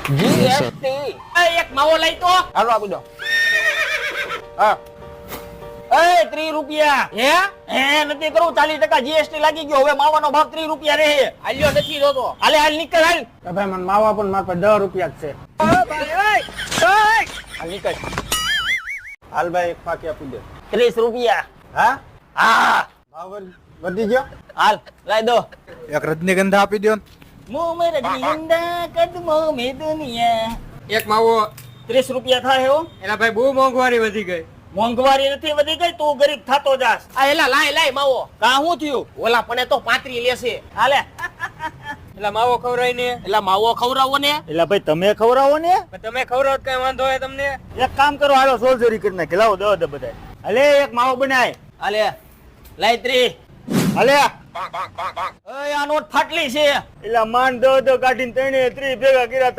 GST એક માવો લઈ તો હાલો આપી દો હા એ 30 રૂપિયા હે નથી કરું 40% જીએસટી લાગી ગયો હવે માવાનો ભાવ 30 રૂપિયા રહે હાલ્યો નથી જોતો હાલે હાલ નીકળ હાલ ભાઈ મને માવા પણ મારા પાસે 10 રૂપિયા જ છે હાલ નીકળ હાલ ભાઈ એક ફાકી આપી દે 30 રૂપિયા હા હા ભાવ વધી ગયો હાલ લાઈ દો એક રજનીગંધા આપી દો મુંહ મેં રજનીગંધા કદમો મેં દુનિયા એક માવો 30 રૂપિયા થાય હો એલા ભાઈ બહુ મોંઘવારી વધી ગઈ મોંઘવારી નથી વધી ગઈ તું ગરીબ થતો જાસ આ એલા લાય માવો કા હું થયું ઓલા પણ તો 35 લેશે હાલે એલા માવો ખવરાય ને એલા માવો ખવરાવો ને એલા ભાઈ તમે ખવરાવો ને તમે ખવરાવ કઈ વાંધો હોય તમને એક કામ કરો હાલો સોલ્જરી કરી નાખે લાવો દો દે બધાય હાલે એક માવો બનાય હાલે લાઈ 30 હાલે આ નોટ ફાટલી છે એલા માન દો કાઢીને 30 ભેગા કર્યા